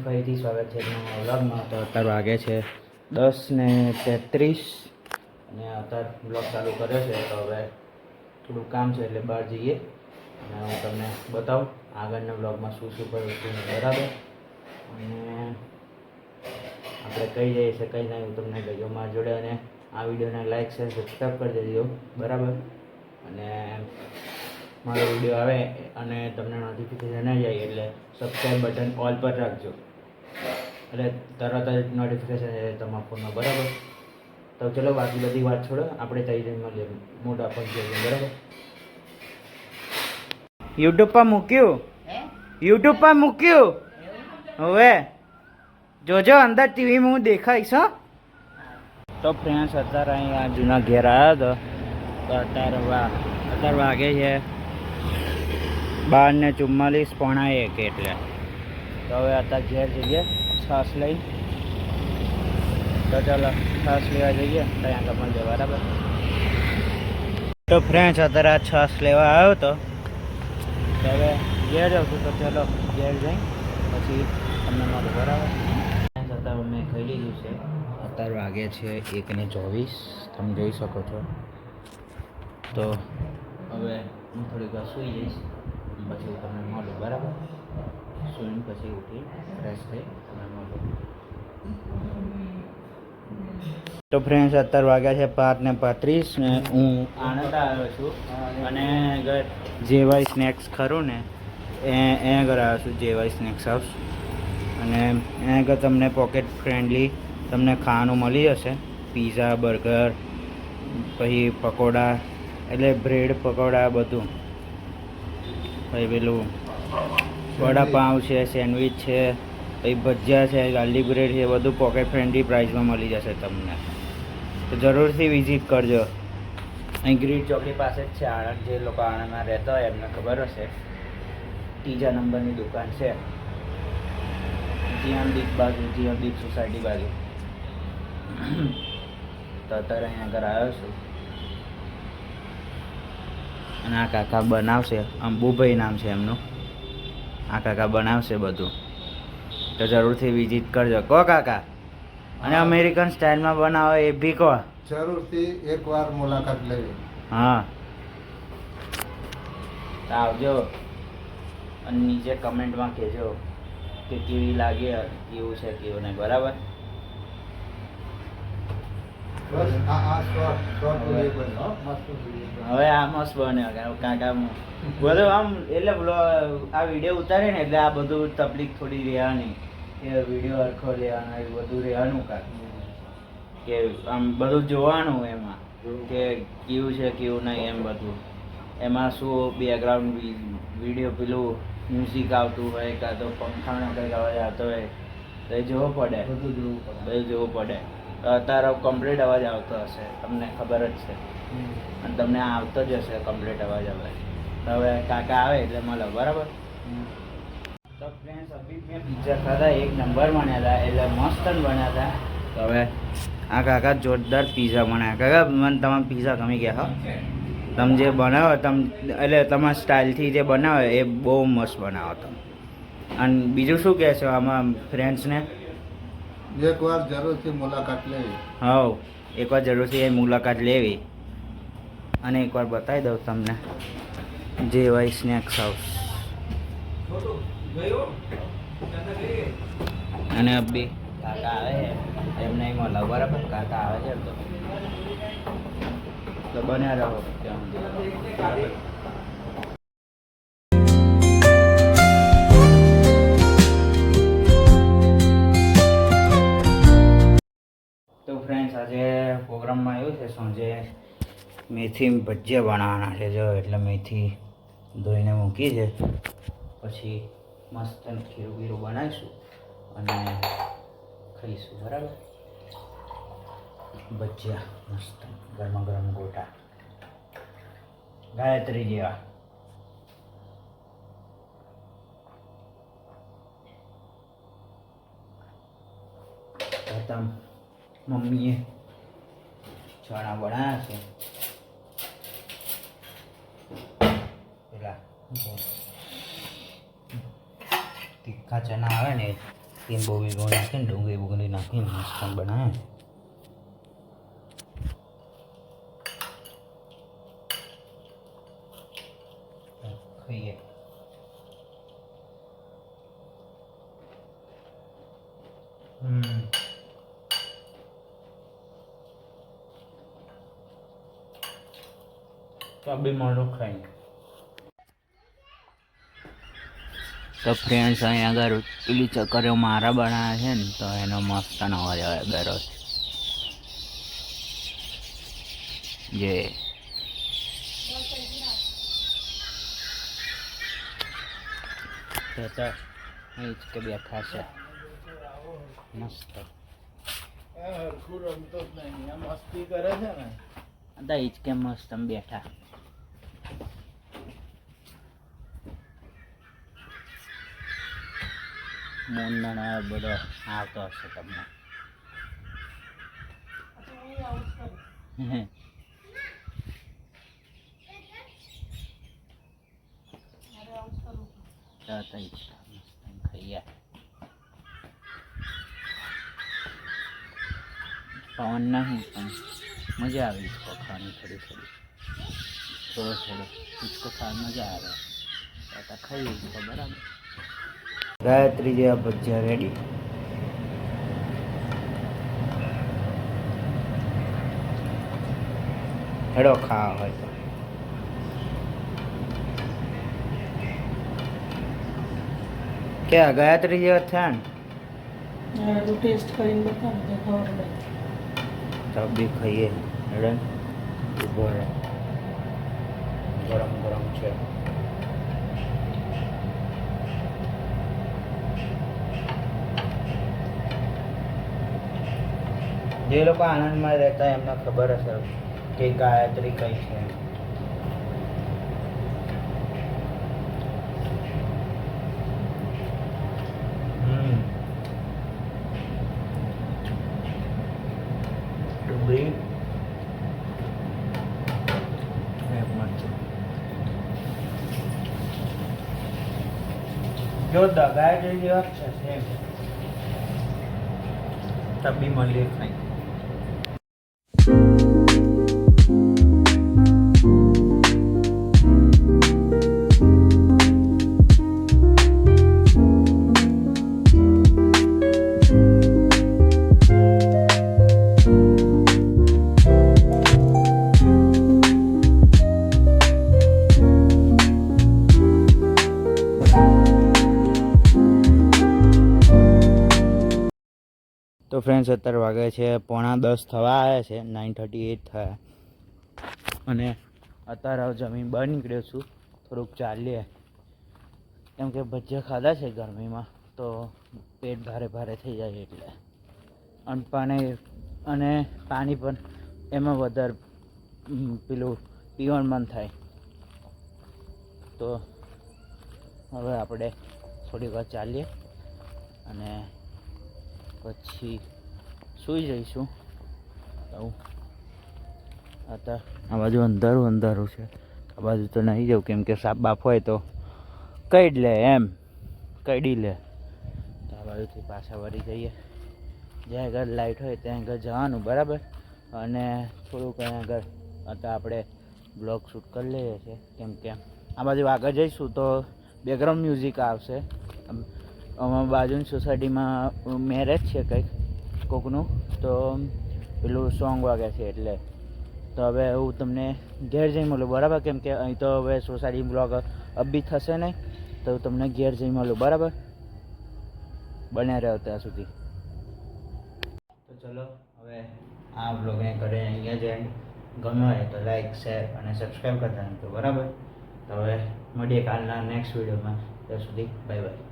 ફરીથી સ્વાગત છે તમારા વ્લોગમાં. તો અત્યારે વાગે છે 10:33 અને અત્યારે વ્લોગ ચાલુ કર્યો છે. તો હવે થોડું કામ છે એટલે બહાર જઈએ અને હું તમને બતાવું આગળના વ્લોગમાં શું શું કરું છું બરાબર. અને આપણે કઈ જઈએ છે કંઈ નહીં હું તમને કહીશ મારા જોડે. અને આ વિડીયોને લાઈક શેર સબસ્ક્રાઈબ કરી દેજો બરાબર. અને મારો વિડીયો આવે અને તમને નોટિફિકેશન આવી જાય એટલે સબસ્ક્રાઈબ બટન ઓલ પર રાખજો એટલે તરત જ નોટિફિકેશન આવે તમારા ફોનમાં બરાબર. તો ચલો બાકી બધી વાત છોડો, આપણે તઈ જઈને મળીએ મોટા પર જઈએ બરાબર. યુટ્યુબ પર મૂક્યું, યુટ્યુબ પર મૂક્યું હવે જોજો અંદર ટીવીમાં હું દેખાઈશ. હો તો ફ્રેન્ડ્સ અત્યારે અહીંયા જૂના ઘેર આવ્યો હતો. તો અત્યારે વાગે છે 12:44 પોણા 1 એટલે. તો હવે અત્યારે ઘેર જઈએ છાશ લઈ. તો ચાલો છાશ લેવા જઈએ ત્યાં આગળ મળીએ બરાબર. તો ફ્રેન્ડ્સ અત્યારે આ છાશ લેવા આવ્યો હતો. તો હવે ઘેર જાઉં છું. તો ચાલો ઘેર જઈ પછી તમને મળું બરાબર. અત્યારે મેં ખાઈ લીધું છે. અત્યારે વાગે છે 1:24 તમે જોઈ શકો છો. તો હવે હું થોડીક વાર સૂઈ જઈશ પછી હું તમને મળું બરાબર. સૂઈને પછી ઉઠી ફ્રેશ થઈ તમને મળું. તો ફ્રેન્ડ્સ અત્યારે વાગ્યા છે 5:35 ને હું આણંદ આવ્યો છું. અને જેવાય સ્નેક્સ ખરું ને એ આગળ આવ્યો છું, જેવાય સ્નેક્સ હાઉસ. અને એ આગળ તમને પોકેટ ફ્રેન્ડલી તમને ખાવાનું મળી જશે. પીઝા, બર્ગર, પછી પકોડા એટલે બ્રેડ પકોડા બધું. પછી પેલું વડાપાઉં છે, સેન્ડવિચ છે, પછી ભજીયા છે, ગાર્લિક બ્રેડ છે, બધું પોકેટ ફ્રેન્ડલી પ્રાઇસમાં મળી જશે તમને. તો જરૂરથી વિઝિટ કરજો. અહીં ગ્રીડ ચોકડી પાસે જ છે આણંદ. જે લોકો આણંદમાં રહેતા હોય એમને ખબર હશે. 3જા નંબરની દુકાન છે જીએમડીપ બાજુ, જીએમડીપ સોસાયટી બાજુ. તો અત્યારે અહીંયા આગળ આવ્યો છું અને આ કાકા બનાવશે. અંબુભાઈ નામ છે એમનું. આ કાકા બનાવશે બધું. તો જરૂરથી વિઝિટ કરજો. કહો કાકા. અને અમેરિકન સ્ટાઇલમાં બનાવો એ બી કહો. જરૂરથી એકવાર મુલાકાત લેવી. હા તો આવજો અને નીચે કમેન્ટમાં કહેજો કે કેવી લાગે, કેવું છે કેવું નહીં બરાબર. બસ આ શોર્ટ વિડિયો બનો મસ્ત વિડિયો. હવે આ મસ્ત બને કાકા બધું આમ એટલે આ વિડીયો ઉતારે ને એટલે આ બધું તકલીફ થોડી રહેવાની કે વિડીયો અરખો લેવાનો એ બધું રહેવાનું કે આમ બધું જોવાનું એમાં કે કેવું છે કેવું નહીં એમ બધું. એમાં શું બેકગ્રાઉન્ડ વિડીયો પેલું મ્યુઝિક આવતું હોય કાં તો પંખાનો કંઈક અવાજ આવતો હોય તો એ જોવો પડે, બધું જોવું પડે. તો અત્યારે કમ્પ્લીટ અવાજ આવતો હશે તમને ખબર જ છે અને તમને આવતો જ હશે કમ્પ્લીટ અવાજ. હવે તો હવે કાકા આવે એટલે મળો બરાબર. તો ફ્રેન્ડ્સ અભી મેં પિઝા ખાધા, 1 નંબર બન્યા હતા એટલે મસ્ત બન્યા હતા. તો હવે આ કાકા જોરદાર પિઝા બનાવ્યા. કાકા મને તમારા પિઝા ગમી ગયા. હો તમે જે બનાવો એટલે તમારા સ્ટાઇલથી જે બનાવો એ બહુ મસ્ત બનાવો તમે. અને બીજું શું કહે છો આમાં ફ્રેન્ડ્સને? એકવાર જરૂરથી મુલાકાત લેવી. હા એકવાર જરૂરથી એ મુલાકાત લેવી. અને એકવાર બતાવી દઉં તમને જેવાય સ્નેક્સ હાઉસ. અને અબી કાકા આવે છે એમને મળો બરાબર. કાકા આવે છે તો બન્યા રહો ત્યાં સુધી. તો ફ્રેન્ડ્સ આજે પ્રોગ્રામમાં આવ્યું છે સાંજે મેથી ભજીયા બનાવવાના છે. જો એટલે મેથી ધોઈને મૂકી છે. પછી મસ્ત ખીરું બીરું બનાવીશું અને ખાઈશું બરાબર. ભજીયા મસ્ત ગરમા ગરમ ગોટા ગાયત્રી જેવા. પ્રથમ મમ્મીએ ચણા બનાવ્યા છે. પેલા તીખા ચના આવે ને લીંબુ બીંબુ નાખીને ડુંગળી બુંગળી નાખીને મસ્ત બનાવે. ખાઈએ. તો બી મોડું ખાઈ. તો ફ્રેન્ડ્સ અહીંયા આગળ પેલી ચકરીઓ મારા બનાવ્યા છે ને તો એનો મસ્ત અવાજ આવે દરરોજ. જે કે બેઠા છે મસ્ત મસ્તી કરે છે ને હતા હિચકે મસ્ત બેઠા. મોંડણ બધો આવતો હશે તમને. ખાઈએ. પવન નહીં પણ મજા આવે હિચકો ખાવાની. થોડી થોડી થોડો થોડો હિચકો ખાવાની મજા આવે. તો ખાઈએ હિચકો બરાબર. ગાયત્રી જેવા ભજીયા રેડી. હેડો ખાવા હોય તો. ક્યાં ગાયત્રી જેવા થયા ને ટેસ્ટ કરીને બતાવો તો ખબર પડે. તો બી ખાઈએ. હેડે ઉભો રહે. ગરમ ગરમ છે. જે લોકો આનંદમાં રહેતા એમને ખબર હશે કે ગાયત્રી કઈ છે. ડુંગળી જો ગાયત્રી જેવા જ છે સેમ. તબી મળીએ ખાઈ. તો ફ્રેન્ડ્સ અત્યારે વાગે છે 9:45 થવા આવ્યા છે. 9:38 થયા. અને અત્યારે હવે જમીન બહાર નીકળ્યો છું. થોડુંક ચાલીએ કેમ કે ભજીયા ખાધા છે ગરમીમાં તો પેટ ભારે ભારે થઈ જાય એટલે. અને પાણી પણ એમાં વધારે પેલું પીવાનું મન થાય. તો હવે આપણે થોડી વાર ચાલીએ અને પછી સૂઈ જઈશું. તો અત્યારે આ બાજુ અંધારું છે. આ બાજુ તો નહીં જવું કેમ કે સાપ બાપ હોય તો કઈ લે એમ કઈડી લે. તો આ બાજુથી પાછા વળી જઈએ. જ્યાં આગળ લાઇટ હોય ત્યાં આગળ જવાનું બરાબર. અને થોડુંક અહીંયા આગળ અત્યારે આપણે બ્લોગ શૂટ કરી લઈએ છીએ કેમ કે આ બાજુ આગળ જઈશું તો બેકગ્રાઉન્ડ મ્યુઝિક આવશે. અમારી બાજુની સોસાયટીમાં મેરેજ છે કંઈક કોકનું તો પેલું સોંગ વાગે છે એટલે. તો હવે હું તમને ઘેર જઈ મળું બરાબર કેમ કે અહીં તો હવે સોસાયટી બ્લોગ બી થશે નહીં. તો હું તમને ઘેર જઈ મળું બરાબર. બન્યા રહ્યો ત્યાં સુધી. તો ચલો હવે આ બ્લોગને કરે અહીંયા જાય. ગમ્યો હોય તો લાઈક શેર અને સબસ્ક્રાઈબ કરતા તો બરાબર. તો હવે મળીએ કાલના નેક્સ્ટ વિડીયોમાં. ત્યાં સુધી બાય બાય.